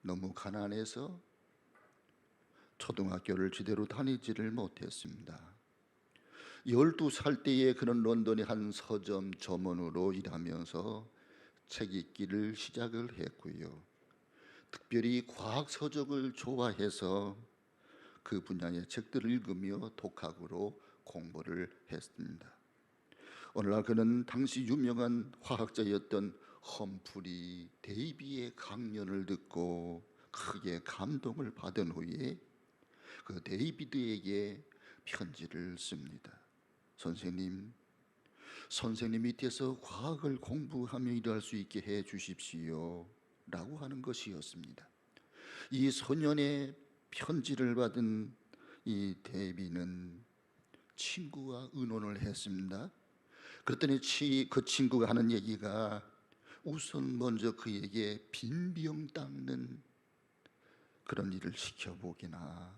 너무 가난해서 초등학교를 제대로 다니지를 못했습니다. 12살 때에 그는 런던의 한 서점 점원으로 일하면서 책 읽기를 시작을 했고요. 특별히 과학 서적을 좋아해서 그 분야의 책들을 읽으며 독학으로 공부를 했습니다. 어느 날 그는 당시 유명한 화학자였던 험프리 데이비의 강연을 듣고 크게 감동을 받은 후에 그 데이비드에게 편지를 씁니다. 선생님 밑에서 과학을 공부하며 일할 수 있게 해 주십시오 라고 하는 것이었습니다. 이 소년의 편지를 받은 이 데이비는 친구와 의논을 했습니다. 그랬더니 그 친구가 하는 얘기가 우선 먼저 그에게 빈병 닦는 그런 일을 시켜보기나,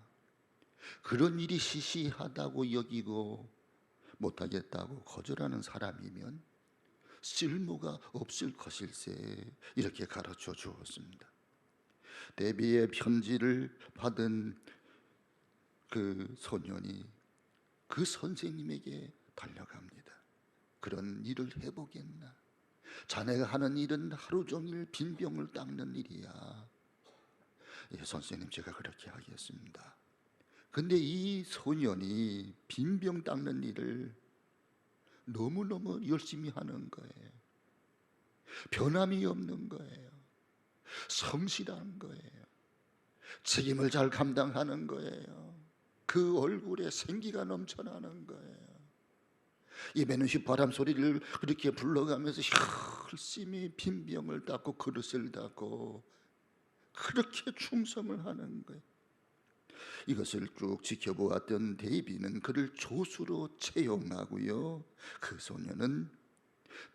그런 일이 시시하다고 여기고 못하겠다고 거절하는 사람이면 쓸모가 없을 것일세, 이렇게 가르쳐 주었습니다. 데비의 편지를 받은 그 소년이 그 선생님에게 달려갑니다. 그런 일을 해보겠나? 자네가 하는 일은 하루 종일 빈병을 닦는 일이야. 예, 선생님, 제가 그렇게 하겠습니다. 근데 이 소년이 빈병 닦는 일을 너무너무 열심히 하는 거예요. 변함이 없는 거예요. 성실한 거예요. 책임을 잘 감당하는 거예요. 그 얼굴에 생기가 넘쳐나는 거예요. 입에는 휘파람 소리를 그렇게 불러가면서 열심히 빈병을 닦고 그릇을 닦고 그렇게 충성을 하는 거예요. 이것을 쭉 지켜보았던 데이비는 그를 조수로 채용하고요, 그 소녀는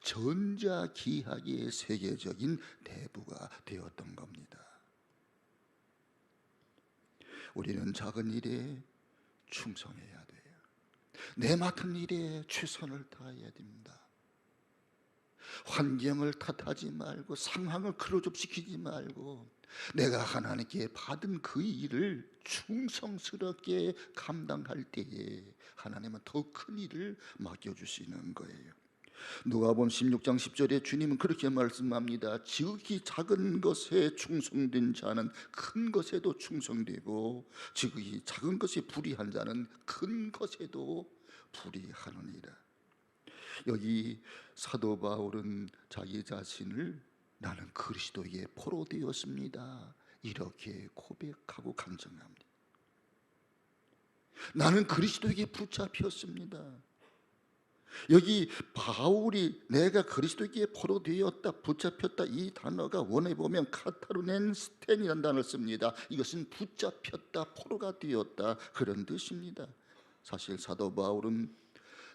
전자기학의 세계적인 대부가 되었던 겁니다. 우리는 작은 일에 충성해야 돼요. 내 맡은 일에 최선을 다해야 됩니다. 환경을 탓하지 말고 상황을 크로즈업시키지 말고 내가 하나님께 받은 그 일을 충성스럽게 감당할 때에 하나님은 더 큰 일을 맡겨주시는 거예요. 누가복음 16장 10절에 주님은 그렇게 말씀합니다. 지극히 작은 것에 충성된 자는 큰 것에도 충성되고 지극히 작은 것에 불의한 자는 큰 것에도 불의하느니라. 여기 사도 바울은 자기 자신을 나는 그리스도의 포로 되었습니다, 이렇게 고백하고 간증합니다. 나는 그리스도에게 붙잡혔습니다. 여기 바울이 내가 그리스도에게 포로 되었다, 붙잡혔다, 이 단어가 원어에 보면 카타르넨 스텐이라는 단어를 씁니다. 이것은 붙잡혔다, 포로가 되었다, 그런 뜻입니다. 사실 사도 바울은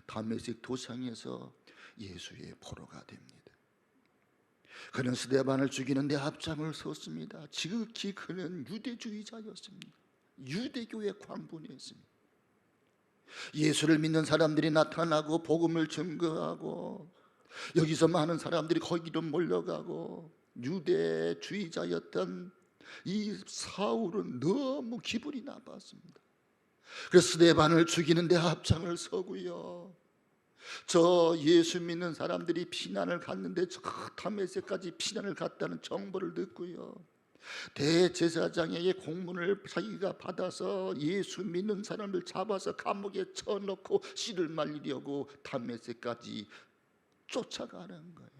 다메섹 도상에서 예수의 포로가 됩니다. 그는 스데반을 죽이는 데 앞장을 섰습니다. 지극히 그는 유대주의자였습니다. 유대교의 광분이었습니다. 예수를 믿는 사람들이 나타나고 복음을 증거하고 여기서 많은 사람들이 거기로 몰려가고 유대주의자였던 이 사울은 너무 기분이 나빴습니다. 그래서 스데반을 죽이는 데 앞장을 서고요, 저 예수 믿는 사람들이 피난을 갔는데 저 다메섹까지 피난을 갔다는 정보를 듣고요, 대제사장에게 공문을 자기가 받아서 예수 믿는 사람을 잡아서 감옥에 쳐넣고 씨를 말리려고 다메섹까지 쫓아가는 거예요.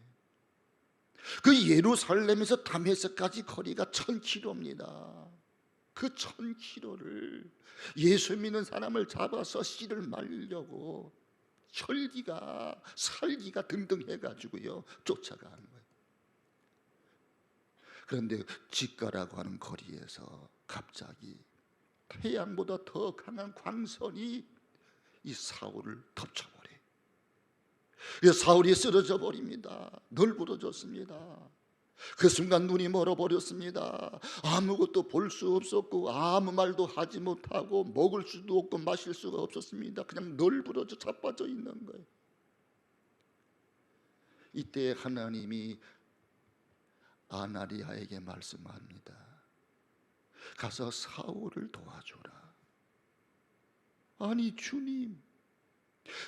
그 예루살렘에서 다메섹까지 거리가 1000km입니다. 그 1000km를 예수 믿는 사람을 잡아서 씨를 말리려고 혈기가 살기가 등등 해가지고요 쫓아가는 거예요. 그런데 직가라고 하는 거리에서 갑자기 태양보다 더 강한 광선이 이 사울을 덮쳐버려요. 그래서 사울이 쓰러져 버립니다. 널브러졌습니다. 그 순간 눈이 멀어버렸습니다. 아무것도 볼 수 없었고 아무 말도 하지 못하고 먹을 수도 없고 마실 수가 없었습니다. 그냥 널브러져 자빠져 있는 거예요. 이때 하나님이 아나리아에게 말씀합니다. 가서 사울을 도와주라. 아니 주님,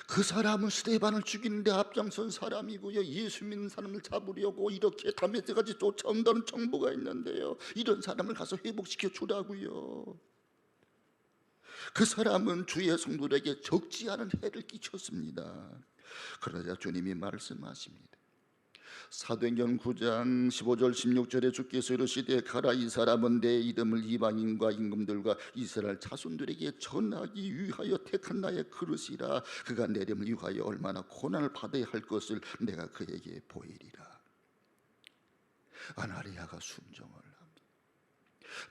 그 사람은 스데반을 죽이는데 앞장선 사람이고요, 예수 믿는 사람을 잡으려고 이렇게 다메섹까지 쫓아온다는 정보가 있는데요, 이런 사람을 가서 회복시켜 주라고요. 그 사람은 주의 성도들에게 적지 않은 해를 끼쳤습니다. 그러자 주님이 말씀하십니다. 사도행전 9장 15절 16절에 주께서 이르시되 가라, 이 사람은 내 이름을 이방인과 임금들과 이스라엘 자손들에게 전하기 위하여 택한 나의 그릇이라. 그가 내 이름을 위하여 얼마나 고난을 받아야 할 것을 내가 그에게 보이리라. 아나니아가 순종을 합니다.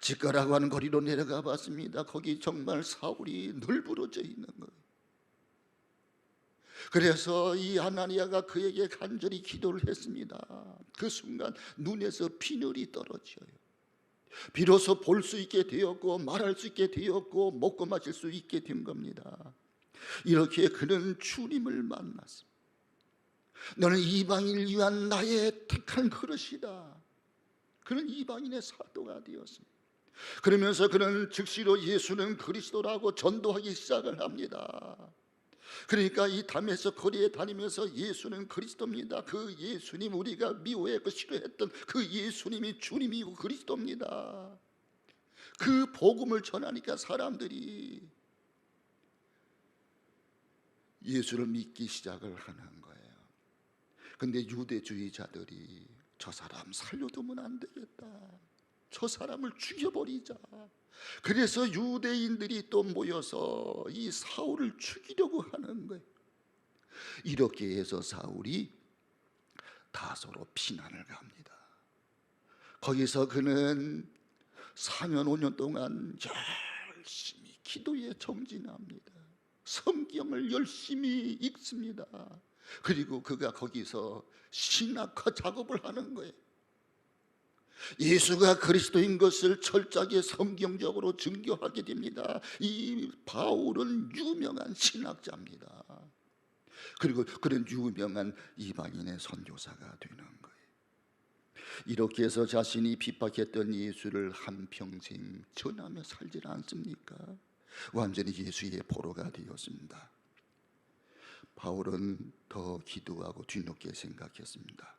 직가라고 하는 거리로 내려가 봤습니다. 거기 정말 사울이 널브러져 있는 거예요. 그래서 이 아나니아가 그에게 간절히 기도를 했습니다. 그 순간 눈에서 비늘이 떨어져요. 비로소 볼 수 있게 되었고 말할 수 있게 되었고 먹고 마실 수 있게 된 겁니다. 이렇게 그는 주님을 만났습니다. 너는 이방인을 위한 나의 택한 그릇이다. 그는 이방인의 사도가 되었습니다. 그러면서 그는 즉시로 예수는 그리스도라고 전도하기 시작을 합니다. 그러니까 이 담에서 거리에 다니면서 예수는 그리스도입니다, 그 예수님, 우리가 미워했고 싫어했던 그 예수님이 주님이고 그리스도입니다, 그 복음을 전하니까 사람들이 예수를 믿기 시작을 하는 거예요. 근데 유대주의자들이 저 사람 살려두면 안 되겠다, 저 사람을 죽여버리자. 그래서 유대인들이 또 모여서 이 사울을 죽이려고 하는 거예요. 이렇게 해서 사울이 다소로 피난을 갑니다. 거기서 그는 4년 5년 동안 열심히 기도에 정진합니다. 성경을 열심히 읽습니다. 그리고 그가 거기서 신학화 작업을 하는 거예요. 예수가 그리스도인 것을 철저하게 성경적으로 증거하게 됩니다. 이 바울은 유명한 신학자입니다. 그리고 그런 유명한 이방인의 선교사가 되는 거예요. 이렇게 해서 자신이 핍박했던 예수를 한평생 전하며 살지 않습니까? 완전히 예수의 포로가 되었습니다. 바울은 더 기도하고 뒤늦게 생각했습니다.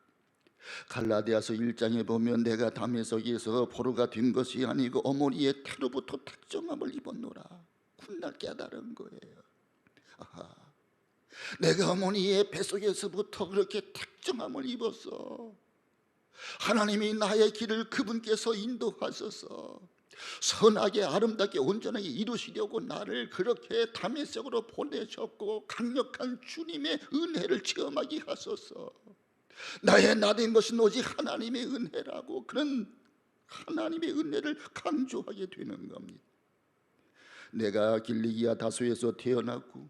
갈라디아서 1장에 보면 내가 다메섹에서 포로가 된 것이 아니고 어머니의 태로부터 택정함을 입었노라. 훗날 깨달은 거예요. 아하, 내가 어머니의 뱃속에서부터 그렇게 택정함을 입었어. 하나님이 나의 길을 그분께서 인도하셔서 선하게 아름답게 온전하게 이루시려고 나를 그렇게 다메섹으로 보내셨고 강력한 주님의 은혜를 체험하게 하소서. 나의 나된 것은 오직 하나님의 은혜라고, 그런 하나님의 은혜를 강조하게 되는 겁니다. 내가 길리기아 다소에서 태어났고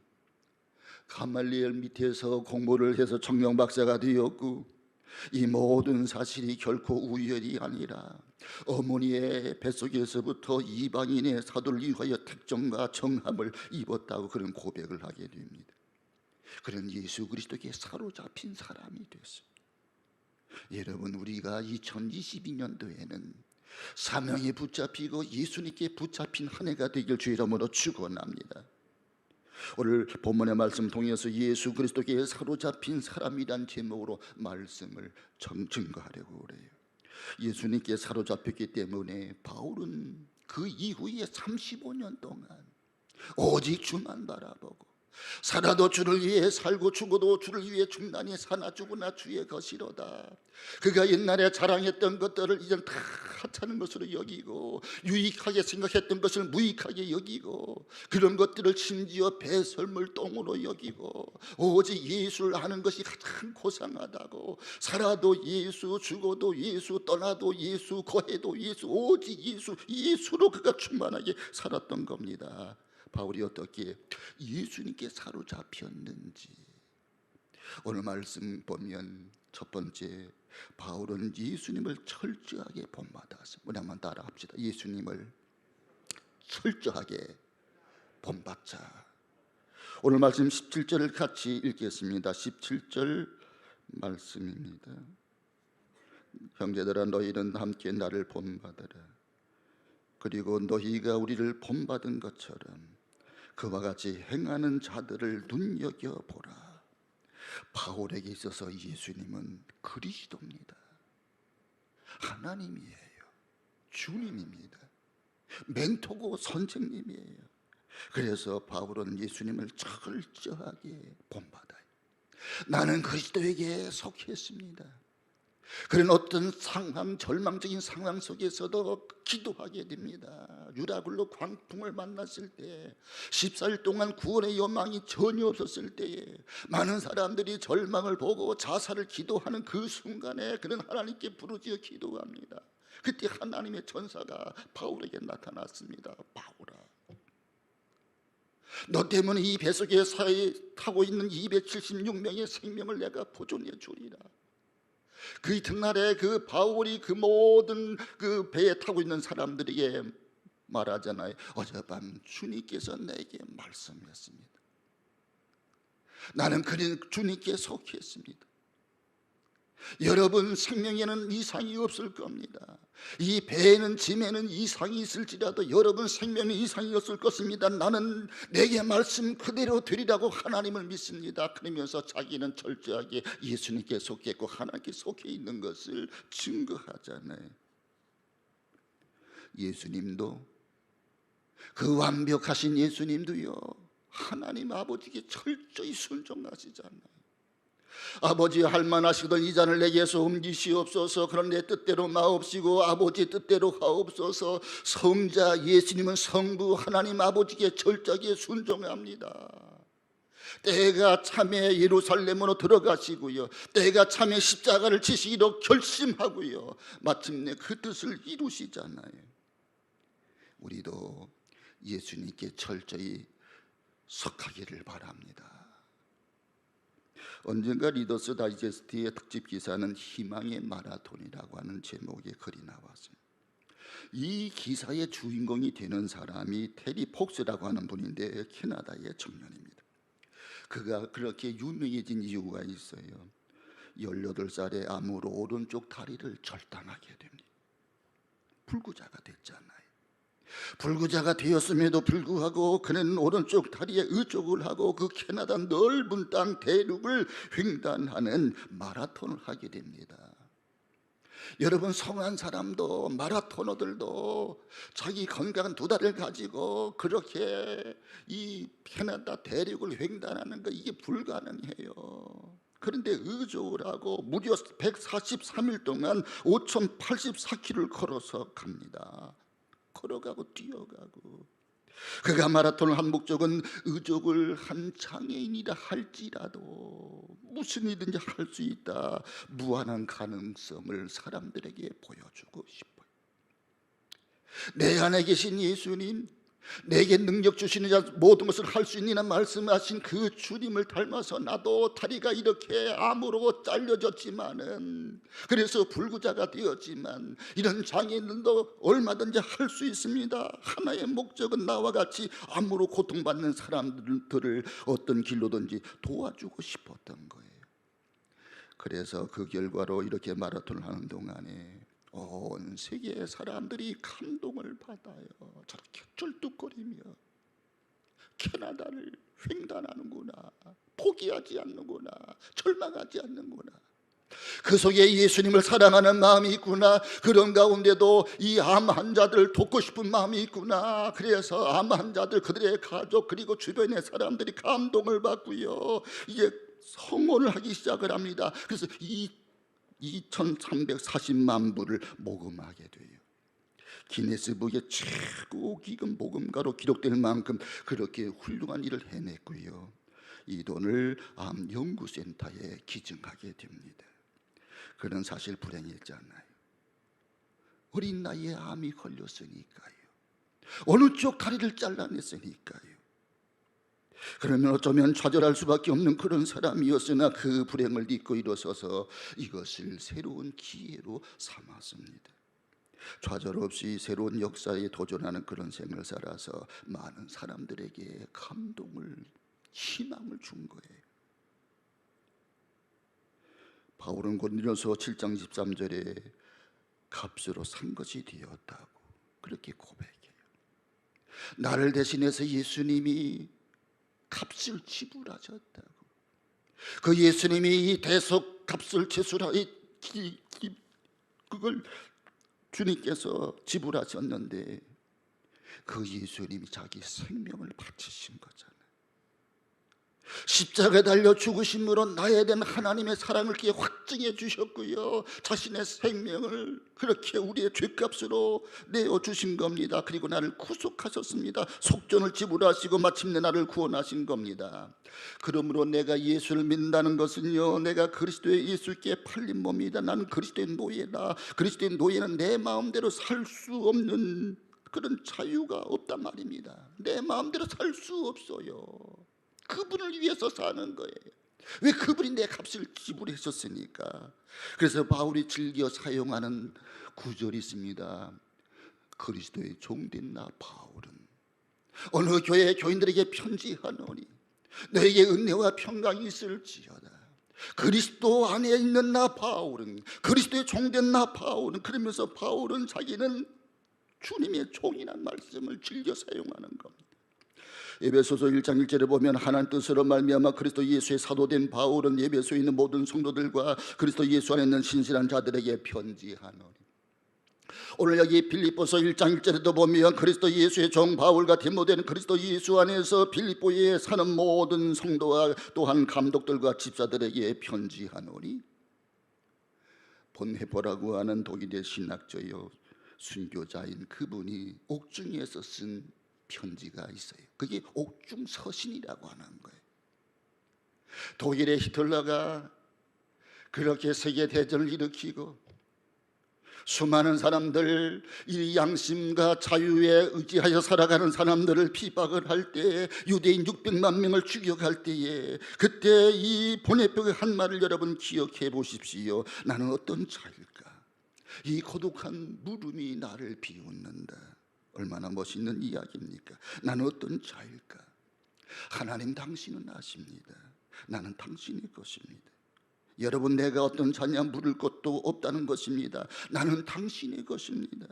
가말리엘 밑에서 공부를 해서 청령 박사가 되었고 이 모든 사실이 결코 우연이 아니라 어머니의 뱃속에서부터 이방인의 사도를 위하여 택정과 정함을 입었다고 그런 고백을 하게 됩니다. 그런 예수 그리스도께 사로잡힌 사람이 됐습니다. 여러분, 우리가 2022년도에는 사명에 붙잡히고 예수님께 붙잡힌 한 해가 되길 주 이름으로 축원합니다. 오늘 본문의 말씀 통해서 예수 그리스도께 사로잡힌 사람이란 제목으로 말씀을 증거하려고 그래요. 예수님께 사로잡혔기 때문에 바울은 그 이후에 35년 동안 오직 주만 바라보고 살아도 주를 위해 살고 죽어도 주를 위해 죽나니 사나 죽으나 주의 것이로다. 그가 옛날에 자랑했던 것들을 이젠 다 하찮은 것으로 여기고 유익하게 생각했던 것을 무익하게 여기고 그런 것들을 심지어 배설물 똥으로 여기고 오직 예수를 아는 것이 가장 고상하다고, 살아도 예수, 죽어도 예수, 떠나도 예수, 거해도 예수, 오직 예수, 예수로 그가 충만하게 살았던 겁니다. 바울이 어떻게 예수님께 사로잡혔는지 오늘 말씀 보면 첫 번째, 바울은 예수님을 철저하게 본받았습니다. 우리 한번 따라 합시다. 예수님을 철저하게 본받자. 오늘 말씀 17절을 같이 읽겠습니다. 17절 말씀입니다. 형제들아, 너희는 함께 나를 본받으라. 그리고 너희가 우리를 본받은 것처럼 그와 같이 행하는 자들을 눈여겨보라. 바울에게 있어서 예수님은 그리스도입니다. 하나님이에요. 주님입니다. 멘토고 선생님이에요. 그래서 바울은 예수님을 철저하게 본받아요. 나는 그리스도에게 속했습니다. 그런 어떤 상황, 절망적인 상황 속에서도 기도하게 됩니다. 유라굴로 광풍을 만났을 때, 14일 동안 구원의 여망이 전혀 없었을 때에 많은 사람들이 절망을 보고 자살을 기도하는 그 순간에 그는 하나님께 부르짖어 기도합니다. 그때 하나님의 천사가 바울에게 나타났습니다. 바울아, 너 때문에 이 뱃속에 타고 있는 276명의 생명을 내가 보존해 주리라. 그 이튿날에 그 바울이 그 모든 그 배에 타고 있는 사람들에게 말하잖아요. 어젯밤 주님께서 내게 말씀했습니다. 나는 그런 주님께 속했습니다. 여러분 생명에는 이상이 없을 겁니다. 이 배에는 짐에는 이상이 있을지라도 여러분 생명에 이상이 없을 것입니다. 나는 내게 말씀 그대로 되리라고 하나님을 믿습니다. 그러면서 자기는 철저하게 예수님께 속했고 하나님께 속해 있는 것을 증거하잖아요. 예수님도, 그 완벽하신 예수님도요, 하나님 아버지께 철저히 순종하시잖아요. 아버지, 할만하시거든 이 잔을 내게서 옮기시옵소서. 그런 내 뜻대로 마옵시고 아버지 뜻대로 하옵소서. 성자 예수님은 성부 하나님 아버지께 철저하게 순종합니다. 때가 참에 예루살렘으로 들어가시고요, 때가 참에 십자가를 지시기로 결심하고요, 마침내 그 뜻을 이루시잖아요. 우리도 예수님께 철저히 속하기를 바랍니다. 언젠가 리더스 다이제스트의 특집 기사는 희망의 마라톤이라고 하는 제목의 글이 나왔습니다. 이 기사의 주인공이 되는 사람이 테리 폭스라고 하는 분인데 캐나다의 청년입니다. 그가 그렇게 유명해진 이유가 있어요. 18살에 암으로 오른쪽 다리를 절단하게 됩니다. 불구자가 됐잖아요. 불구자가 되었음에도 불구하고 그는 오른쪽 다리에 의족을 하고 그 캐나다 넓은 땅 대륙을 횡단하는 마라톤을 하게 됩니다. 여러분, 성한 사람도 마라토너들도 자기 건강한 2다리를 가지고 그렇게 이 캐나다 대륙을 횡단하는 거, 이게 불가능해요. 그런데 의족을 하고 무려 143일 동안 5084km를 걸어서 갑니다. 걸어가고 뛰어가고. 그가 마라톤을 한 목적은 의족을 한 장애인이라 할지라도 무슨 일든지 할 수 있다, 무한한 가능성을 사람들에게 보여주고 싶어요. 내 안에 계신 예수님, 내게 능력 주시는 자 모든 것을 할 수 있느냐 말씀하신 그 주님을 닮아서 나도 다리가 이렇게 암으로 잘려졌지만은, 그래서 불구자가 되었지만 이런 장애인들도 얼마든지 할 수 있습니다. 하나의 목적은 나와 같이 암으로 고통받는 사람들을 어떤 길로든지 도와주고 싶었던 거예요. 그래서 그 결과로 이렇게 마라톤을 하는 동안에 온 세계의 사람들이 감동을 받아요. 저렇게 쩔뚝거리며 캐나다를 횡단하는구나, 포기하지 않는구나, 절망하지 않는구나. 그 속에 예수님을 사랑하는 마음이 있구나. 그런 가운데도 이 암 환자들을 돕고 싶은 마음이 있구나. 그래서 암 환자들, 그들의 가족, 그리고 주변의 사람들이 감동을 받고요, 이제 성원을 하기 시작을 합니다. 그래서 2340만 부를 모금하게 돼요. 기네스북의 최고 기금 모금가로 기록될 만큼 그렇게 훌륭한 일을 해냈고요, 이 돈을 암 연구센터에 기증하게 됩니다. 그런 사실 불행했잖아요. 어린 나이에 암이 걸렸으니까요. 어느 쪽 다리를 잘라냈으니까요. 그러면 어쩌면 좌절할 수밖에 없는 그런 사람이었으나 그 불행을 딛고 일어서서 이것을 새로운 기회로 삼았습니다. 좌절 없이 새로운 역사에 도전하는 그런 생을 살아서 많은 사람들에게 감동을, 희망을 준 거예요. 바울은 고린도서 7장 13절에 값으로 산 것이 되었다고 그렇게 고백해요. 나를 대신해서 예수님이 값을 지불하셨다고. 그 예수님이 이 대속 값을 그걸 주님께서 지불하셨는데 그 예수님이 자기 생명을 바치신 거잖아요. 십자가에 달려 죽으심으로 나에 대한 하나님의 사랑을 그렇게 확증해 주셨고요, 자신의 생명을 그렇게 우리의 죄값으로 내어주신 겁니다. 그리고 나를 구속하셨습니다. 속전을 지불하시고 마침내 나를 구원하신 겁니다. 그러므로 내가 예수를 믿는다는 것은요, 내가 그리스도의 예수께 팔린 몸이다. 나는 그리스도의 노예다. 그리스도의 노예는 내 마음대로 살 수 없는 그런 자유가 없단 말입니다. 내 마음대로 살 수 없어요. 그분을 위해서 사는 거예요. 왜? 그분이 내 값을 지불하셨으니까. 그래서 바울이 즐겨 사용하는 구절이 있습니다. 그리스도의 종된 나 바울은 어느 교회 교인들에게 편지하노니 너에게 은혜와 평강이 있을지어다. 그리스도 안에 있는 나 바울은, 그리스도의 종된 나 바울은, 그러면서 바울은 자기는 주님의 종이라는 말씀을 즐겨 사용하는 겁니다. 에베소서 1장 1절에 보면 하나님 뜻으로 말미암아 그리스도 예수의 사도된 바울은 에베소에 있는 모든 성도들과 그리스도 예수 안에 있는 신실한 자들에게 편지하노니. 오늘 여기 빌립보서 1장 1절에도 보면 그리스도 예수의 종 바울과 디모데는 그리스도 예수 안에서 빌립보에 사는 모든 성도와 또한 감독들과 집사들에게 편지하노니. 본헤보라고 하는 독일의 신학자요 순교자인 그분이 옥중에서 쓴 편지가 있어요. 그게 옥중 서신이라고 하는 거예요. 독일의 히틀러가 그렇게 세계대전을 일으키고 수많은 사람들, 이 양심과 자유에 의지하여 살아가는 사람들을 비박을 할 때, 유대인 600만 명을 죽여갈 때에 그때 이 본헤보의 한 말을 여러분 기억해 보십시오. 나는 어떤 자일까? 이 고독한 물음이 나를 비웃는다. 얼마나 멋있는 이야기입니까? 나는 어떤 자일까? 하나님 당신은 아십니다. 나는 당신의 것입니다. 여러분, 내가 어떤 자냐 물을 것도 없다는 것입니다. 나는 당신의 것입니다.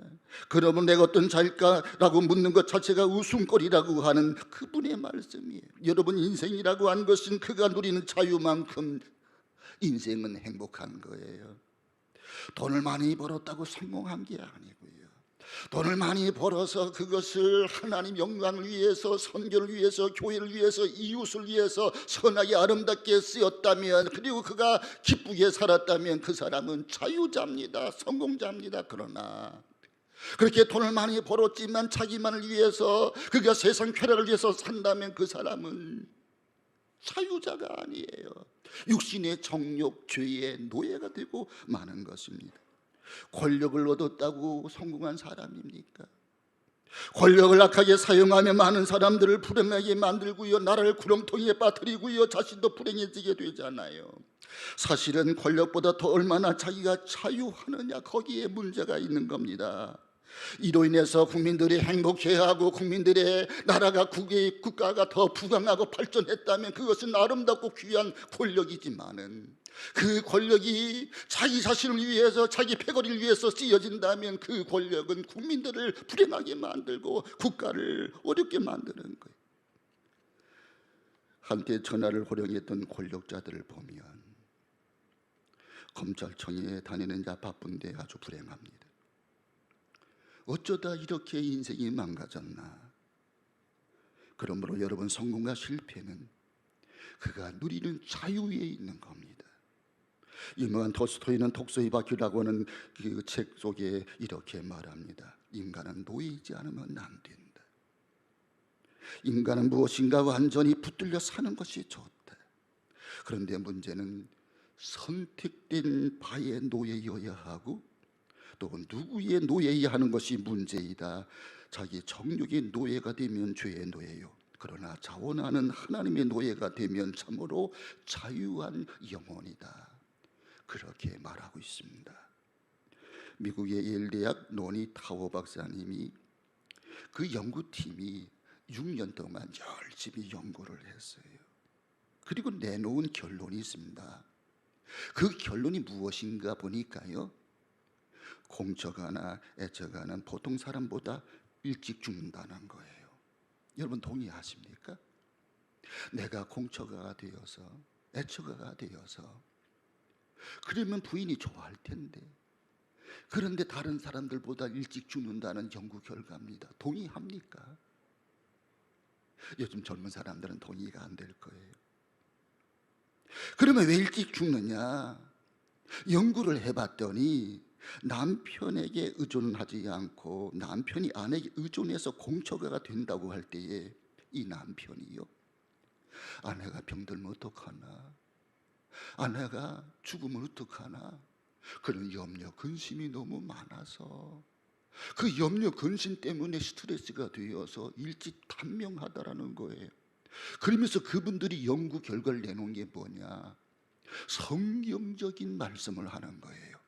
그러면 내가 어떤 자일까라고 묻는 것 자체가 웃음거리라고 하는 그분의 말씀이에요. 여러분, 인생이라고 하는 것은 그가 누리는 자유만큼 인생은 행복한 거예요. 돈을 많이 벌었다고 성공한 게 아니고요, 돈을 많이 벌어서 그것을 하나님 영광을 위해서, 선교를 위해서, 교회를 위해서, 이웃을 위해서 선하게 아름답게 쓰였다면, 그리고 그가 기쁘게 살았다면 그 사람은 자유자입니다. 성공자입니다. 그러나 그렇게 돈을 많이 벌었지만 자기만을 위해서, 그가 세상 쾌락을 위해서 산다면 그 사람은 자유자가 아니에요. 육신의 정욕, 죄의 노예가 되고 마는 것입니다. 권력을 얻었다고 성공한 사람입니까? 권력을 악하게 사용하며 많은 사람들을 불행하게 만들고요, 나라를 구렁텅이에 빠뜨리고요, 자신도 불행해지게 되잖아요. 사실은 권력보다 더 얼마나 자기가 자유하느냐, 거기에 문제가 있는 겁니다. 이로 인해서 국민들이 행복해하고 국민들의 나라가, 국가가 더 부강하고 발전했다면 그것은 아름답고 귀한 권력이지만은, 그 권력이 자기 자신을 위해서, 자기 패거리를 위해서 쓰여진다면 그 권력은 국민들을 불행하게 만들고 국가를 어렵게 만드는 거예요. 한때 천하를 호령했던 권력자들을 보면 검찰청에 다니는 자 바쁜데 아주 불행합니다. 어쩌다 이렇게 인생이 망가졌나? 그러므로 여러분, 성공과 실패는 그가 누리는 자유에 있는 겁니다. 유명한 토스토이는 독서이바퀴라고 하는 그 책 속에 이렇게 말합니다. 인간은 노예이지 않으면 안 된다. 인간은 무엇인가 완전히 붙들려 사는 것이 좋다. 그런데 문제는 선택된 바의 노예여야 하고 또 누구의 노예여야 하는 것이 문제이다. 자기 정욕의 노예가 되면 죄의 노예요. 그러나 자원하는 하나님의 노예가 되면 참으로 자유한 영혼이다. 그렇게 말하고 있습니다. 미국의 예일대학 노니 타워 박사님이, 그 연구팀이 6년 동안 열심히 연구를 했어요. 그리고 내놓은 결론이 있습니다. 그 결론이 무엇인가 보니까요, 공적아나 애적아는 보통 사람보다 일찍 죽는다는 거예요. 여러분 동의하십니까? 내가 공처가가 되어서 애처가가 되어서 그러면 부인이 좋아할 텐데, 그런데 다른 사람들보다 일찍 죽는다는 연구 결과입니다. 동의합니까? 요즘 젊은 사람들은 동의가 안 될 거예요. 그러면 왜 일찍 죽느냐? 연구를 해봤더니 남편에게 의존하지 않고 남편이 아내에게 의존해서 공처가가 된다고 할 때에 이 남편이요, 아내가 병들면 어떡하나, 아내가 죽으면 어떡하나, 그런 염려 근심이 너무 많아서 그 염려 근심 때문에 스트레스가 되어서 일찍 단명하다라는 거예요. 그러면서 그분들이 연구 결과를 내놓은 게 뭐냐, 성경적인 말씀을 하는 거예요.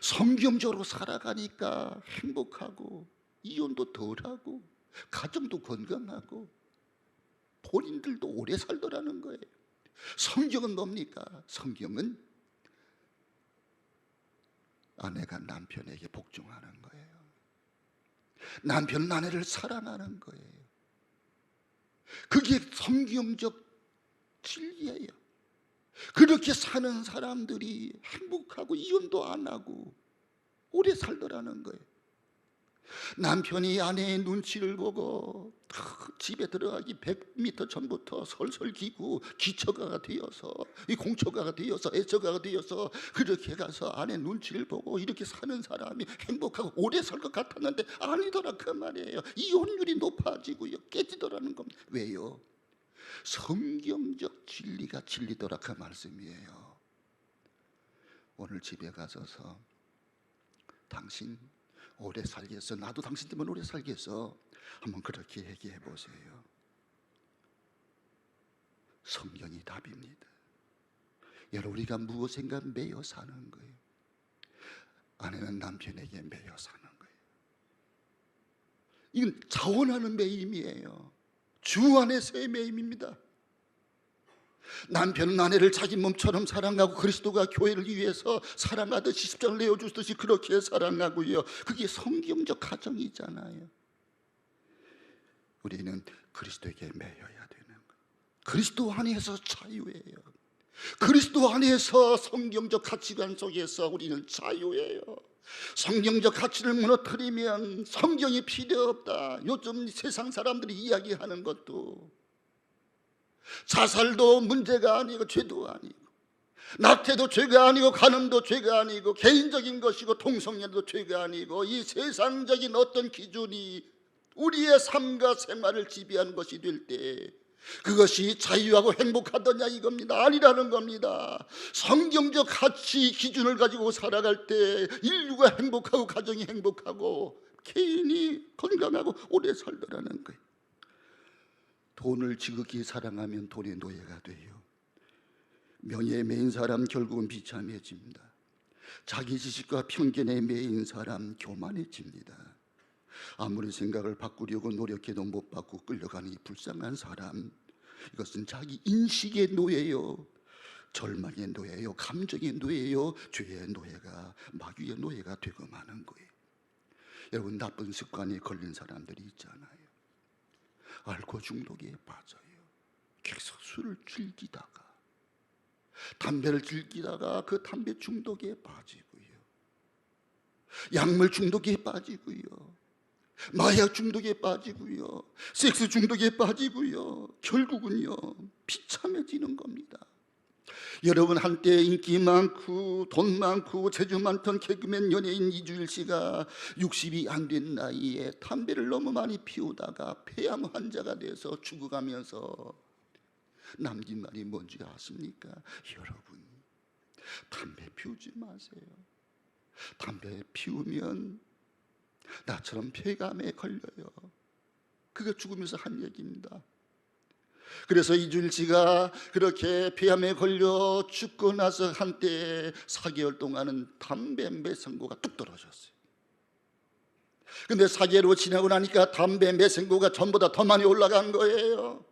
성경적으로 살아가니까 행복하고 이혼도 덜하고 가정도 건강하고 본인들도 오래 살더라는 거예요. 성경은 뭡니까? 성경은 아내가 남편에게 복종하는 거예요. 남편은 아내를 사랑하는 거예요. 그게 성경적 진리예요. 그렇게 사는 사람들이 행복하고 이혼도 안 하고 오래 살더라는 거예요. 남편이 아내의 눈치를 보고 집에 들어가기 100m 전부터 설설 기고 기처가가 되어서, 이 공처가가 되어서, 애처가가 되어서 그렇게 가서 아내 눈치를 보고 이렇게 사는 사람이 행복하고 오래 살 것 같았는데 아니더라 그 말이에요. 이혼율이 높아지고요, 깨지더라는 겁니다. 왜요? 성경적 진리가 진리더라 그 말씀이에요. 오늘 집에 가셔서 당신 오래 살겠어, 나도 당신 때문에 오래 살겠어, 한번 그렇게 얘기해 보세요. 성경이 답입니다. 여러분, 우리가 무엇인가 매여 사는 거예요. 아내는 남편에게 매여 사는 거예요. 이건 자원하는 매임이에요. 주 안에서의 매임입니다. 남편은 아내를 자기 몸처럼 사랑하고 그리스도가 교회를 위해서 사랑하듯이 십자가를 내어주듯이 그렇게 사랑하고요. 그게 성경적 가정이잖아요. 우리는 그리스도에게 매여야 되는 거예요. 그리스도 안에서 자유예요. 그리스도 안에서 성경적 가치관 속에서 우리는 자유예요. 성경적 가치를 무너뜨리면 성경이 필요 없다. 요즘 세상 사람들이 이야기하는 것도 자살도 문제가 아니고 죄도 아니고, 낙태도 죄가 아니고, 간음도 죄가 아니고, 개인적인 것이고 동성애도 죄가 아니고, 이 세상적인 어떤 기준이 우리의 삶과 생활을 지배하는 것이 될 때 그것이 자유하고 행복하더냐 이겁니다. 아니라는 겁니다. 성경적 가치 기준을 가지고 살아갈 때 인류가 행복하고 가정이 행복하고 개인이 건강하고 오래 살더라는 거예요. 돈을 지극히 사랑하면 돈의 노예가 돼요. 명예에 매인 사람 결국은 비참해집니다. 자기 지식과 편견에 매인 사람 교만해집니다. 아무리 생각을 바꾸려고 노력해도 못 바꾸고 끌려가는 이 불쌍한 사람, 이것은 자기 인식의 노예요, 절망의 노예요, 감정의 노예요, 죄의 노예가, 마귀의 노예가 되고 마는 거예요. 여러분, 나쁜 습관에 걸린 사람들이 있잖아요. 알코올 중독에 빠져요. 계속 술을 즐기다가, 담배를 즐기다가 그 담배 중독에 빠지고요, 약물 중독에 빠지고요, 마약 중독에 빠지고요, 섹스 중독에 빠지고요, 결국은요 비참해지는 겁니다. 여러분, 한때 인기 많고 돈 많고 재주 많던 개그맨 연예인 이주일 씨가 60이 안 된 나이에 담배를 너무 많이 피우다가 폐암 환자가 돼서 죽어가면서 남긴 말이 뭔지 아십니까? 여러분, 담배 피우지 마세요. 담배 피우면 나처럼 폐암에 걸려요. 그게 죽으면서 한 얘기입니다. 그래서 이주일 씨가 그렇게 폐암에 걸려 죽고 나서 한때 4개월 동안은 담배 매생고가 뚝 떨어졌어요. 근데 4개월 지나고 나니까 담배 매생고가 전보다 더 많이 올라간 거예요.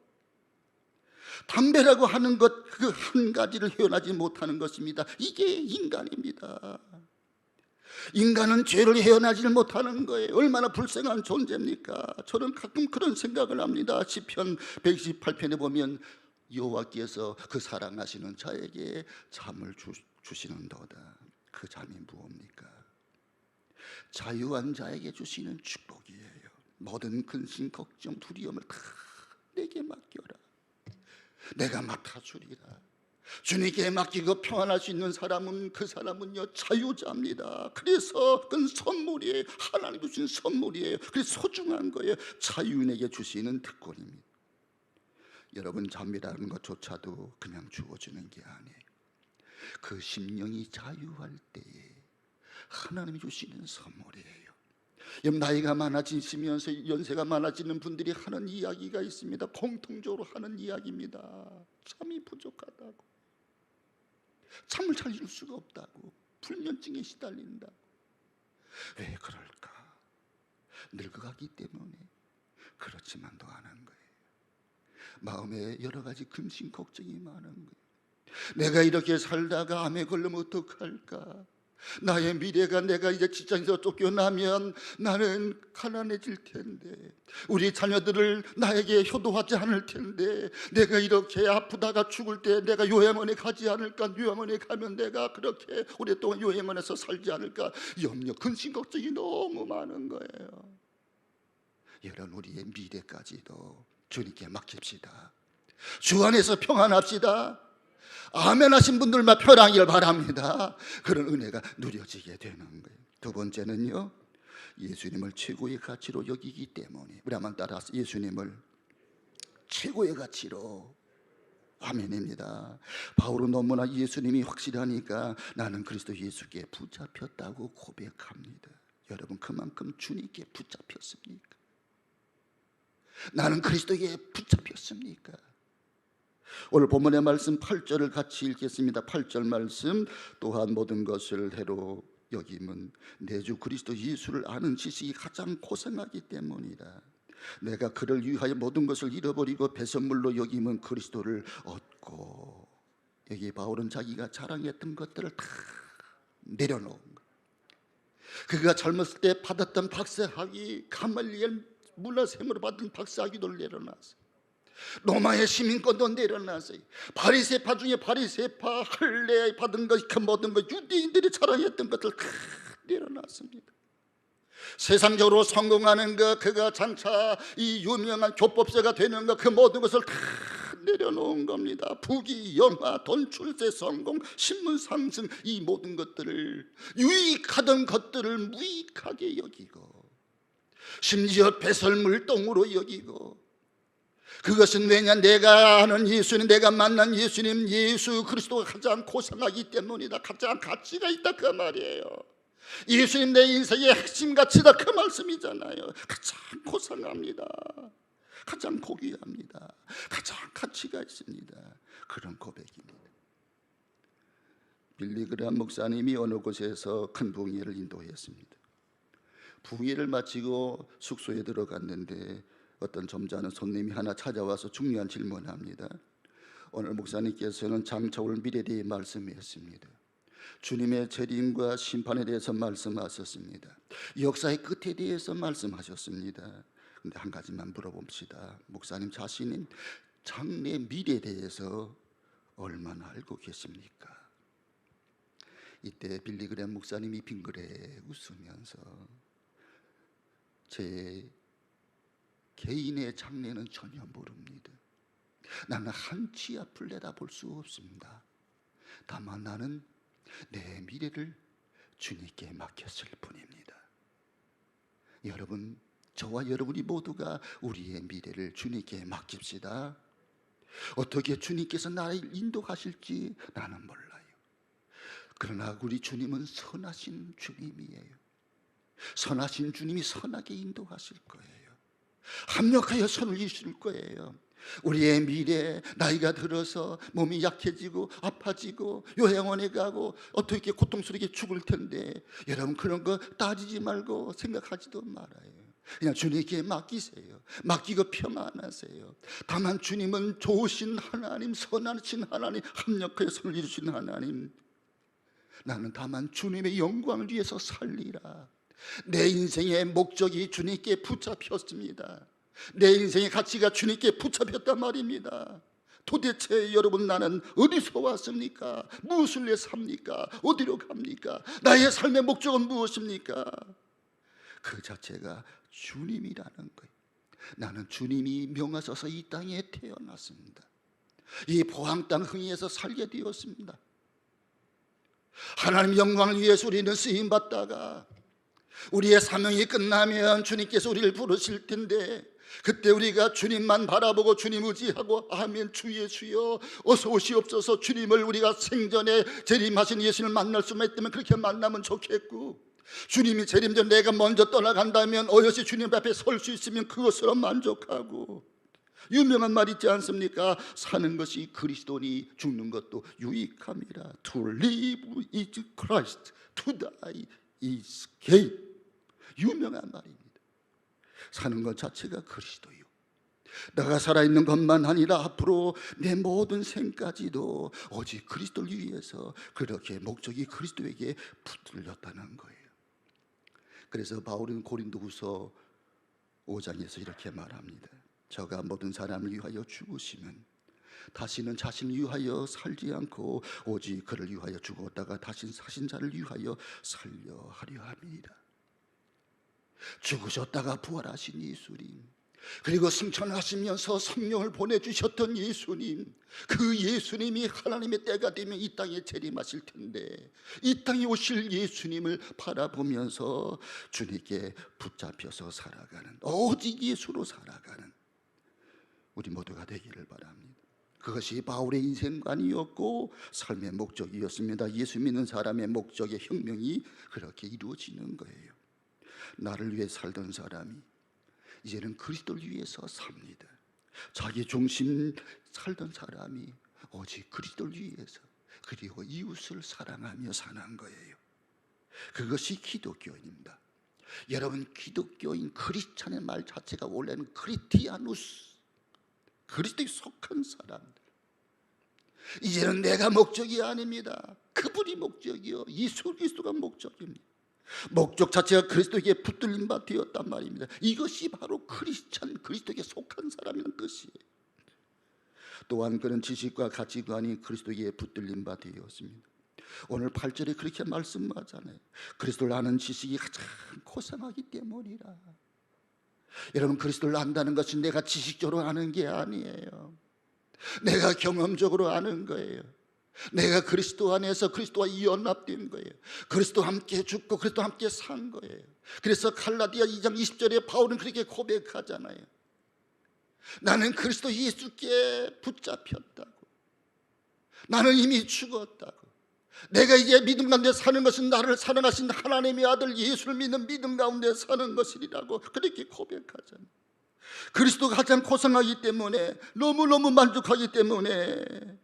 담배라고 하는 것, 그 한 가지를 헤어나지 못하는 것입니다. 이게 인간입니다. 인간은 죄를 헤어나지를 못하는 거예요. 얼마나 불쌍한 존재입니까? 저는 가끔 그런 생각을 합니다. 시편 128편에 보면 여호와께서 그 사랑하시는 자에게 잠을 주시는도다. 그 잠이 무엇입니까? 자유한 자에게 주시는 축복이에요. 모든 근심, 걱정, 두려움을 다 내게 맡겨라. 내가 맡아주리라. 주님께 맡기고 평안할 수 있는 사람은 그 사람은요 자유자입니다. 그래서 그건 선물이에요. 하나님 주신 선물이에요. 그래서 소중한 거예요. 자유인에게 주시는 특권입니다. 여러분, 잠이라는 것조차도 그냥 주어지는 게 아니에요. 그 심령이 자유할 때에 하나님이 주시는 선물이에요. 나이가 많아지시면서 연세가 많아지는 분들이 하는 이야기가 있습니다. 공통적으로 하는 이야기입니다. 잠이 부족하다고, 잠을 잘 이룰 수가 없다고, 불면증에 시달린다고. 왜 그럴까? 늙어가기 때문에 그렇지만도 않은 거예요. 마음에 여러 가지 근심 걱정이 많은 거예요. 내가 이렇게 살다가 암에 걸리면 어떡할까? 나의 미래가, 내가 이제 직장에서 쫓겨나면 나는 가난해질 텐데, 우리 자녀들을 나에게 효도하지 않을 텐데, 내가 이렇게 아프다가 죽을 때 내가 요양원에 가지 않을까? 요양원에 가면 내가 그렇게 오랫동안 요양원에서 살지 않을까? 염려, 근심, 걱정이 너무 많은 거예요. 이런 우리의 미래까지도 주님께 맡깁시다. 주 안에서 평안합시다. 아멘 하신 분들만 편하기를 바랍니다. 그런 은혜가 누려지게 되는 거예요. 두 번째는요, 예수님을 최고의 가치로 여기기 때문에. 우리 한번 따라서 예수님을 최고의 가치로. 아멘입니다. 바울은 너무나 예수님이 확실하니까 나는 그리스도 예수께 붙잡혔다고 고백합니다. 여러분, 그만큼 주님께 붙잡혔습니까? 나는 그리스도에 붙잡혔습니까? 오늘 본문의 말씀 8절을 같이 읽겠습니다. 8절 말씀. 또한 모든 것을 해로 여김은 내 주 그리스도 예수를 아는 지식이 가장 고상하기 때문이다. 내가 그를 위하여 모든 것을 잃어버리고 배설물로 여김은 그리스도를 얻고. 여기 바울은 자기가 자랑했던 것들을 다 내려놓은 거예요. 그가 젊었을 때 받았던 박사학위, 가말리엘 문화생으로 받은 박사학위도 내려놨어요. 로마의 시민권도 내려놨어요. 바리새파 중에 바리새파, 할례 받은 것, 그 모든 것, 유대인들이 자랑했던 것들 다 내려놨습니다. 세상적으로 성공하는 것, 그가 장차 이 유명한 교법자가 되는 것, 그 모든 것을 다 내려놓은 겁니다. 부귀, 영화, 돈, 출세, 성공, 신분 상승, 이 모든 것들을, 유익하던 것들을 무익하게 여기고, 심지어 배설물 똥으로 여기고. 그것은 왜냐? 내가 아는 예수님, 내가 만난 예수님, 예수 그리스도가 가장 고상하기 때문이다. 가장 가치가 있다, 그 말이에요. 예수님 내 인생의 핵심 가치다, 그 말씀이잖아요. 가장 고상합니다. 가장 고귀합니다. 가장 가치가 있습니다. 그런 고백입니다. 빌리 그레이엄 목사님이 어느 곳에서 큰 부흥회를 인도했습니다. 부흥회를 마치고 숙소에 들어갔는데 어떤 점잖은 손님이 하나 찾아와서 중요한 질문을 합니다. 오늘 목사님께서는 장차 올 미래에 대해 말씀했습니다. 주님의 재림과 심판에 대해서 말씀하셨습니다. 역사의 끝에 대해서 말씀하셨습니다. 근데 한 가지만 물어봅시다. 목사님 자신은 장래 미래에 대해서 얼마나 알고 계십니까? 이때 빌리 그레이엄 목사님이 빙그레 웃으면서 제 개인의 장래는 전혀 모릅니다. 나는 한 치 앞을 내다볼 수 없습니다. 다만 나는 내 미래를 주님께 맡겼을 뿐입니다. 여러분, 저와 여러분이 모두가 우리의 미래를 주님께 맡깁시다. 어떻게 주님께서 나를 인도하실지 나는 몰라요. 그러나 우리 주님은 선하신 주님이에요. 선하신 주님이 선하게 인도하실 거예요. 합력하여 선을 이루실 거예요. 우리의 미래, 나이가 들어서 몸이 약해지고 아파지고 요양원에 가고 어떻게 고통스럽게 죽을 텐데, 여러분 그런 거 따지지 말고 생각하지도 말아요. 그냥 주님께 맡기세요. 맡기고 평안하세요. 다만 주님은 좋으신 하나님, 선하신 하나님, 합력하여 선을 이루시는 하나님. 나는 다만 주님의 영광을 위해서 살리라. 내 인생의 목적이 주님께 붙잡혔습니다. 내 인생의 가치가 주님께 붙잡혔단 말입니다. 도대체 여러분, 나는 어디서 왔습니까? 무엇을 위해 삽니까? 어디로 갑니까? 나의 삶의 목적은 무엇입니까? 그 자체가 주님이라는 거예요. 나는 주님이 명하셔서 이 땅에 태어났습니다. 이 포항 땅 흥에서 살게 되었습니다. 하나님 영광을 위해서 우리는 쓰임받다가 우리의 사명이 끝나면 주님께서 우리를 부르실 텐데, 그때 우리가 주님만 바라보고 주님 의지하고 아멘 주 예수여 어서 오시옵소서, 주님을 우리가 생전에 재림하신 예수를 만날 수만 있다면 그렇게 만나면 좋겠고, 주님이 재림 전 내가 먼저 떠나간다면 어여시 주님 앞에 설 수 있으면 그것으로 만족하고, 유명한 말 있지 않습니까? 사는 것이 그리스도니 죽는 것도 유익함이라. To live is Christ, to die is gain. 유명한 말입니다. 사는 것 자체가 그리스도요, 내가 살아있는 것만 아니라 앞으로 내 모든 생까지도 오직 그리스도를 위해서, 그렇게 목적이 그리스도에게 붙들렸다는 거예요. 그래서 바울은 고린도후서 5장에서 이렇게 말합니다. 저가 모든 사람을 위하여 죽으시면 다시는 자신을 위하여 살지 않고 오직 그를 위하여 죽었다가 다시 사신 자를 위하여 살려 하려 함이니라. 죽으셨다가 부활하신 예수님, 그리고 승천하시면서 성령을 보내주셨던 예수님, 그 예수님이 하나님의 때가 되면 이 땅에 재림하실 텐데, 이 땅에 오실 예수님을 바라보면서 주님께 붙잡혀서 살아가는, 오직 예수로 살아가는 우리 모두가 되기를 바랍니다. 그것이 바울의 인생관이었고 삶의 목적이었습니다. 예수 믿는 사람의 목적의 혁명이 그렇게 이루어지는 거예요. 나를 위해 살던 사람이 이제는 그리스도를 위해서 삽니다. 자기 중심 살던 사람이 오직 그리스도를 위해서, 그리고 이웃을 사랑하며 사는 거예요. 그것이 기독교인입니다. 여러분, 기독교인, 크리스찬의 말 자체가 원래는 크리티아누스, 그리스도에 속한 사람들. 이제는 내가 목적이 아닙니다. 그분이 목적이요, 예수 그리스도가 목적입니다. 목적 자체가 그리스도에게 붙들린 바 되었단 말입니다. 이것이 바로 크리스찬, 그리스도에게 속한 사람이라는 뜻이에요. 또한 그런 지식과 가치관이 그리스도에게 붙들린 바 되었습니다. 오늘 8절에 그렇게 말씀하잖아요. 그리스도를 아는 지식이 가장 고상하기 때문이라. 여러분, 그리스도를 안다는 것은 내가 지식적으로 아는 게 아니에요. 내가 경험적으로 아는 거예요. 내가 그리스도 안에서 그리스도와 연합된 거예요. 그리스도와 함께 죽고 그리스도와 함께 산 거예요. 그래서 갈라디아 2장 20절에 바울은 그렇게 고백하잖아요. 나는 그리스도 예수께 붙잡혔다고. 나는 이미 죽었다고. 내가 이제 믿음 가운데 사는 것은 나를 사랑하신 하나님의 아들 예수를 믿는 믿음 가운데 사는 것이라고 그렇게 고백하잖아요. 그리스도가 가장 고상하기 때문에, 너무너무 만족하기 때문에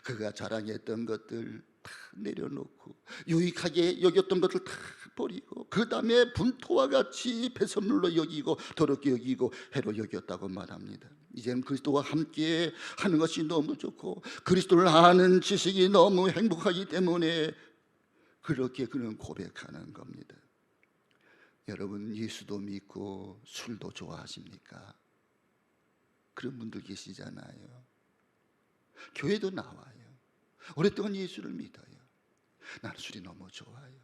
그가 자랑했던 것들 다 내려놓고 유익하게 여겼던 것들 다 버리고, 그 다음에 분토와 같이 배설물로 여기고 더럽게 여기고 해로 여겼다고 말합니다. 이제는 그리스도와 함께 하는 것이 너무 좋고 그리스도를 아는 지식이 너무 행복하기 때문에 그렇게 그는 고백하는 겁니다. 여러분, 예수도 믿고 술도 좋아하십니까? 그런 분들 계시잖아요. 교회도 나와요. 오랫동안 예수를 믿어요. 나는 술이 너무 좋아요.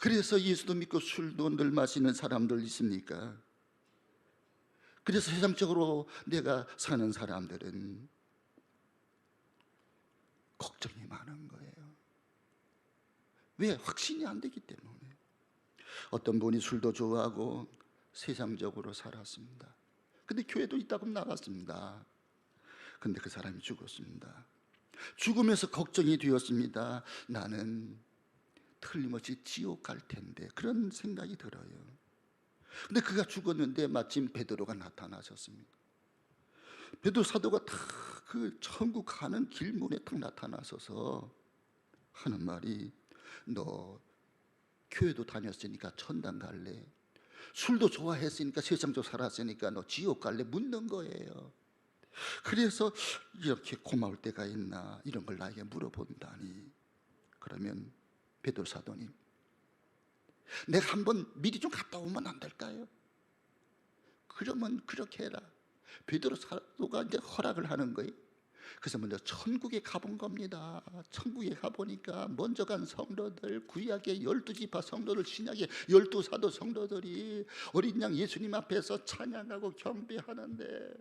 그래서 예수도 믿고 술도 늘 마시는 사람들 있습니까? 그래서 세상적으로 내가 사는 사람들은 걱정이 많은 거예요. 왜? 확신이 안 되기 때문에. 어떤 분이 술도 좋아하고 세상적으로 살았습니다. 근데 교회도 있다고 나갔습니다. 근데 그 사람이 죽었습니다. 죽으면서 걱정이 되었습니다. 나는 틀림없이 지옥 갈 텐데, 그런 생각이 들어요. 근데 그가 죽었는데 마침 베드로가 나타나셨습니다. 베드로 사도가 딱 그 천국 가는 길문에 딱 나타나셔서 하는 말이, 너 교회도 다녔으니까 천당 갈래? 술도 좋아했으니까, 세상적으로 살았으니까 너 지옥 갈래? 묻는 거예요. 그래서 이렇게 고마울 때가 있나, 이런 걸 나에게 물어본다니. 그러면 베드로 사도님, 내가 한번 미리 좀 갔다 오면 안 될까요? 그러면 그렇게 해라. 베드로 사도가 이제 허락을 하는 거예요. 그래서 먼저 천국에 가본 겁니다. 천국에 가보니까 먼저 간 성도들, 구약의 12지파 성도들, 신약의 12사도 성도들이 어린 양 예수님 앞에서 찬양하고 경배하는데,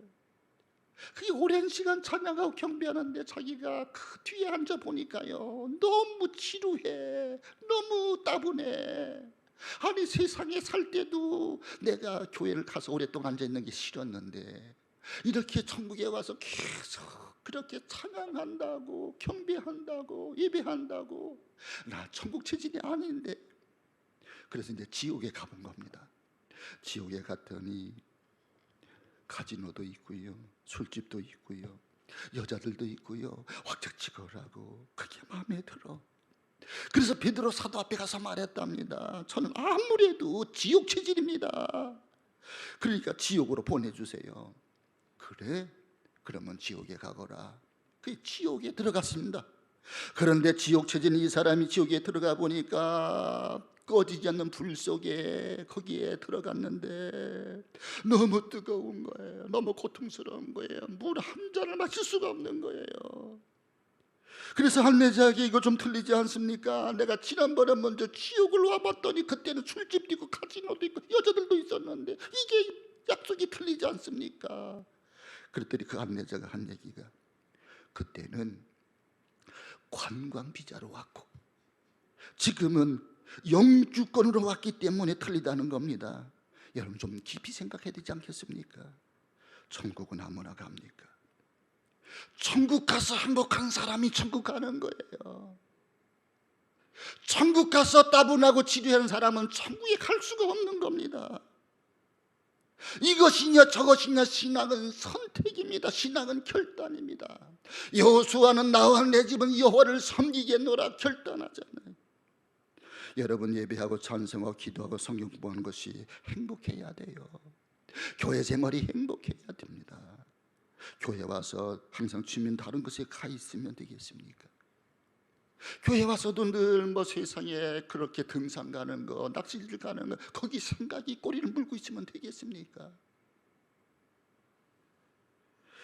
그게 오랜 시간 찬양하고 경배하는데 자기가 그 뒤에 앉아 보니까요, 너무 지루해, 너무 따분해. 아니, 세상에 살 때도 내가 교회를 가서 오랫동안 앉아 있는 게 싫었는데 이렇게 천국에 와서 계속 그렇게 찬양한다고, 경배한다고, 예배한다고, 나 천국 체질이 아닌데. 그래서 이제 지옥에 가본 겁니다. 지옥에 갔더니 카지노도 있고요, 술집도 있고요, 여자들도 있고요, 확적지거라고. 그게 마음에 들어. 그래서 베드로 사도 앞에 가서 말했답니다. 저는 아무래도 지옥 체질입니다. 그러니까 지옥으로 보내주세요. 그래? 그러면 지옥에 가거라. 그 지옥에 들어갔습니다. 그런데 지옥 체질인 이 사람이 지옥에 들어가 보니까 꺼지지 않는 불 속에 거기에 들어갔는데 너무 뜨거운 거예요. 너무 고통스러운 거예요. 물 한 잔을 마실 수가 없는 거예요. 그래서 할매자에게 이거 좀 틀리지 않습니까? 내가 지난번에 먼저 지옥을 와봤더니 그때는 술집도 있고 카지노도 있고 여자들도 있었는데 이게 약속이 틀리지 않습니까? 그랬더니 그 할매자가 한 얘기가, 그때는 관광 비자로 왔고 지금은 영주권으로 왔기 때문에 틀리다는 겁니다. 여러분 좀 깊이 생각해야 되지 않겠습니까? 천국은 아무나 갑니까? 천국 가서 행복한 사람이 천국 가는 거예요. 천국 가서 따분하고 지루한 사람은 천국에 갈 수가 없는 겁니다. 이것이냐 저것이냐, 신앙은 선택입니다. 신앙은 결단입니다. 여호수아는 나와 내 집은 여호와를 섬기겠노라 결단하잖아요. 여러분 예배하고 찬송하고 기도하고 성경 공부하는 것이 행복해야 돼요. 교회 생활이 행복해야 됩니다. 교회 와서 항상 주면 다른 것에 가 있으면 되겠습니까? 교회 와서도 늘 뭐 세상에 그렇게 등산 가는 거, 낚시질 가는 거, 거기 생각이 꼬리를 물고 있으면 되겠습니까?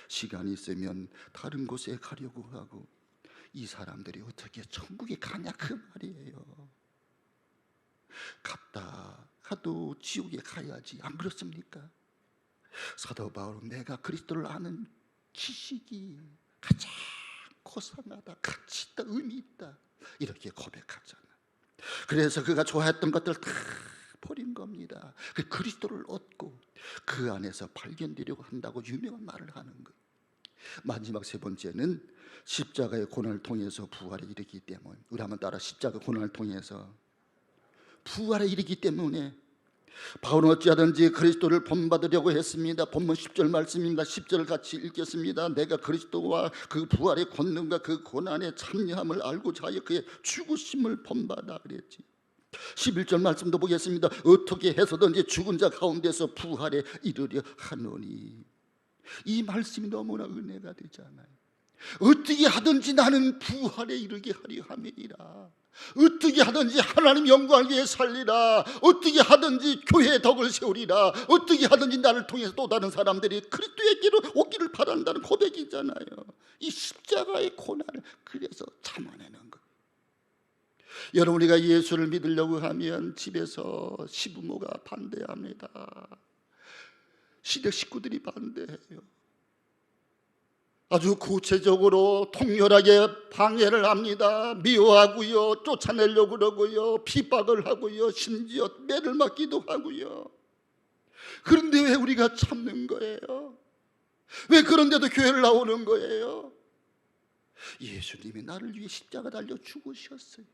시간이 있으면 다른 곳에 가려고 하고, 이 사람들이 어떻게 천국에 가냐 그 말이에요. 갔다 가도 지옥에 가야지, 안 그렇습니까? 사도 바울은 내가 그리스도를 아는 지식이 가장 고상하다, 가치 있다, 의미 있다, 이렇게 고백하잖아. 그래서 그가 좋아했던 것들 다 버린 겁니다. 그 그리스도를 얻고 그 안에서 발견되려고 한다고 유명한 말을 하는 거예요. 마지막 세 번째는 십자가의 고난을 통해서 부활에 이르기 때문. 우리 한번 따라, 십자가 고난을 통해서 부활에 이르기 때문에 바울은 어찌하든지 그리스도를 본받으려고 했습니다. 본문 10절 말씀입니다. 10절을 같이 읽겠습니다. 내가 그리스도와 그 부활의 권능과 그 고난의 참여함을 알고자 하여 그의 죽으심을 본받아 그랬지. 11절 말씀도 보겠습니다. 어떻게 해서든지 죽은 자 가운데서 부활에 이르려 하노니. 이 말씀이 너무나 은혜가 되잖아요. 어떻게 하든지 나는 부활에 이르게 하려 함이니라. 어떻게 하든지 하나님 영광을 위해 살리라. 어떻게 하든지 교회의 덕을 세우리라. 어떻게 하든지 나를 통해서 또 다른 사람들이 그리스도에게로 오기를 바란다는 고백이잖아요. 이 십자가의 고난을 그래서 참아내는 것. 여러분, 우리가 예수를 믿으려고 하면 집에서 시부모가 반대합니다. 시댁 식구들이 반대해요. 아주 구체적으로 통렬하게 방해를 합니다. 미워하고요, 쫓아내려고 그러고요, 핍박을 하고요, 심지어 매를 맞기도 하고요. 그런데 왜 우리가 참는 거예요? 왜 그런데도 교회를 나오는 거예요? 예수님이 나를 위해 십자가 달려 죽으셨어요.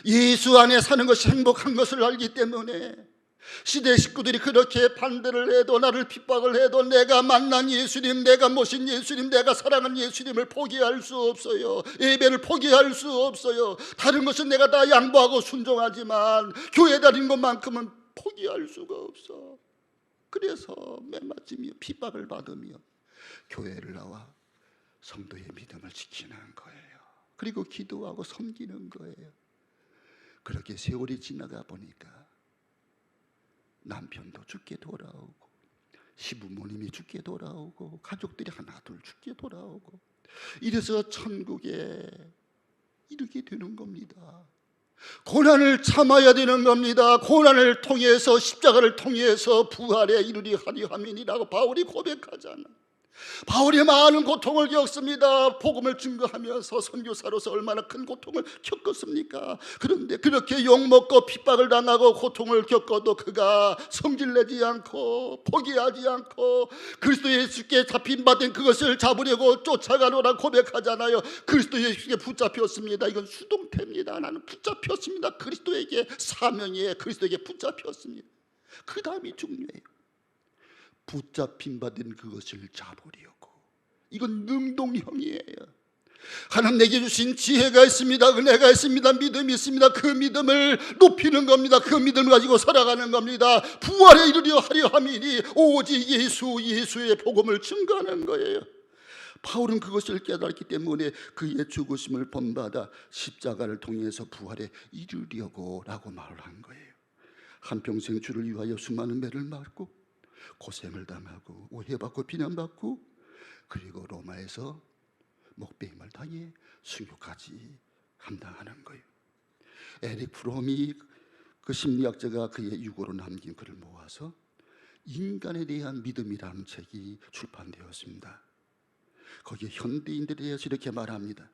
예수 안에 사는 것이 행복한 것을 알기 때문에 시대 식구들이 그렇게 반대를 해도, 나를 핍박을 해도, 내가 만난 예수님, 내가 모신 예수님, 내가 사랑하는 예수님을 포기할 수 없어요. 예배를 포기할 수 없어요. 다른 것은 내가 다 양보하고 순종하지만 교회 다니는 것만큼은 포기할 수가 없어. 그래서 매맞으며 핍박을 받으며 교회를 나와 성도의 믿음을 지키는 거예요. 그리고 기도하고 섬기는 거예요. 그렇게 세월이 지나가 보니까 남편도 죽게 돌아오고, 시부모님이 죽게 돌아오고, 가족들이 하나둘 죽게 돌아오고, 이래서 천국에 이르게 되는 겁니다. 고난을 참아야 되는 겁니다. 고난을 통해서, 십자가를 통해서 부활에 이르리 하리 함이니라고 바울이 고백하잖아. 바울이 많은 고통을 겪습니다. 복음을 증거하면서 선교사로서 얼마나 큰 고통을 겪었습니까? 그런데 그렇게 욕먹고 핍박을 당하고 고통을 겪어도 그가 성질내지 않고 포기하지 않고 그리스도 예수께 잡힌받은 그것을 잡으려고 쫓아가노라 고백하잖아요. 그리스도 예수께 붙잡혔습니다. 이건 수동태입니다. 나는 붙잡혔습니다. 그리스도에게, 사명에 그리스도에게 붙잡혔습니다. 그 다음이 중요해요. 붙잡힌 받은 그것을 잡으려고. 이건 능동형이에요. 하나님 내게 주신 지혜가 있습니다. 은혜가 있습니다. 믿음이 있습니다. 그 믿음을 높이는 겁니다. 그 믿음을 가지고 살아가는 겁니다. 부활에 이르려 하려 함이니 오직 예수의 복음을 증거하는 거예요. 바울은 그것을 깨달았기 때문에 그의 죽으심을 본받아 십자가를 통해서 부활에 이르려고 라고 말을 한 거예요. 한평생 주를 위하여 수많은 매를 맞고 고생을 당하고 오해받고 비난받고, 그리고 로마에서 목배임을 당해 순교까지 감당하는 거예요. 에릭 프롬이, 그 심리학자가 그의 유고로 남긴 글을 모아서 인간에 대한 믿음이라는 책이 출판되었습니다. 거기에 현대인들에 대해서 이렇게 말합니다.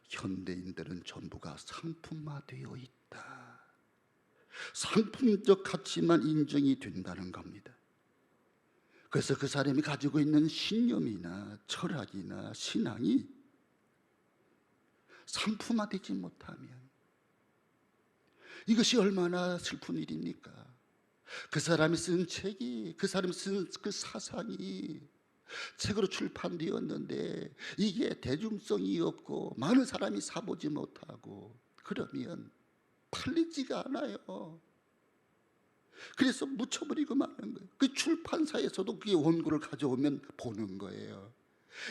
현대인들은 전부가 상품화되어 있다. 상품적 가치만 인정이 된다는 겁니다. 그래서 그 사람이 가지고 있는 신념이나 철학이나 신앙이 상품화되지 못하면 이것이 얼마나 슬픈 일입니까? 그 사람이 쓴 책이, 그 사람이 쓴 그 사상이 책으로 출판되었는데 이게 대중성이 없고 많은 사람이 사보지 못하고 그러면 팔리지가 않아요. 그래서 묻혀버리고 마는 거예요. 그 출판사에서도 그게 원고를 가져오면 보는 거예요.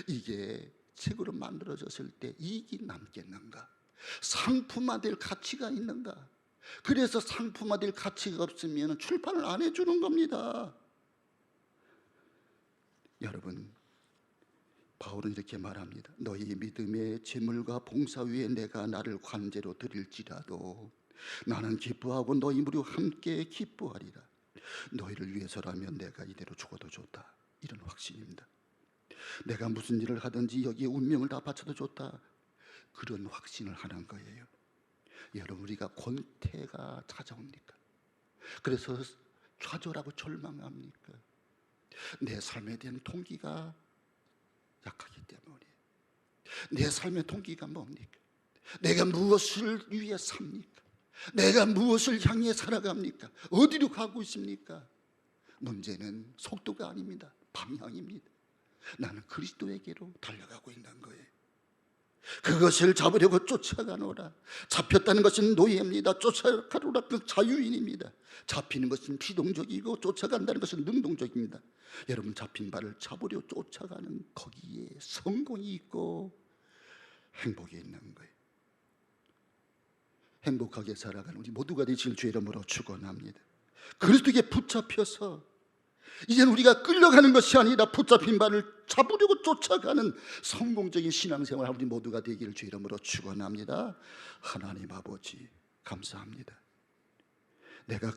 이게 책으로 만들어졌을 때 이익이 남겠는가? 상품화될 가치가 있는가? 그래서 상품화될 가치가 없으면 출판을 안 해주는 겁니다. 여러분, 바울은 이렇게 말합니다. 너희 믿음의 재물과 봉사 위에 내가 나를 관제로 드릴지라도 나는 기뻐하고 너희 무리 함께 기뻐하리라. 너희를 위해서라면 내가 이대로 죽어도 좋다. 이런 확신입니다. 내가 무슨 일을 하든지 여기에 운명을 다 바쳐도 좋다. 그런 확신을 하는 거예요. 여러분, 우리가 권태가 찾아옵니까? 그래서 좌절하고 절망합니까? 내 삶에 대한 동기가 약하기 때문에. 내 삶의 동기가 뭡니까? 내가 무엇을 위해 삽니까? 내가 무엇을 향해 살아갑니까? 어디로 가고 있습니까? 문제는 속도가 아닙니다. 방향입니다. 나는 그리스도에게로 달려가고 있는 거예요. 그것을 잡으려고 쫓아가노라. 잡혔다는 것은 노예입니다. 쫓아가노라 그 자유인입니다. 잡히는 것은 비동적이고 쫓아간다는 것은 능동적입니다. 여러분, 잡힌 바를 잡으려 쫓아가는 거기에 성공이 있고 행복이 있는 거예요. 행복하게 살아가는 우리 모두가 되실 주의 이름으로 축원합니다. 그리스도에게 붙잡혀서 이제는 우리가 끌려가는 것이 아니라 붙잡힌 바를 잡으려고 쫓아가는 성공적인 신앙생활 우리 모두가 되기를 주의 이름으로 축원합니다. 하나님 아버지 감사합니다. 내가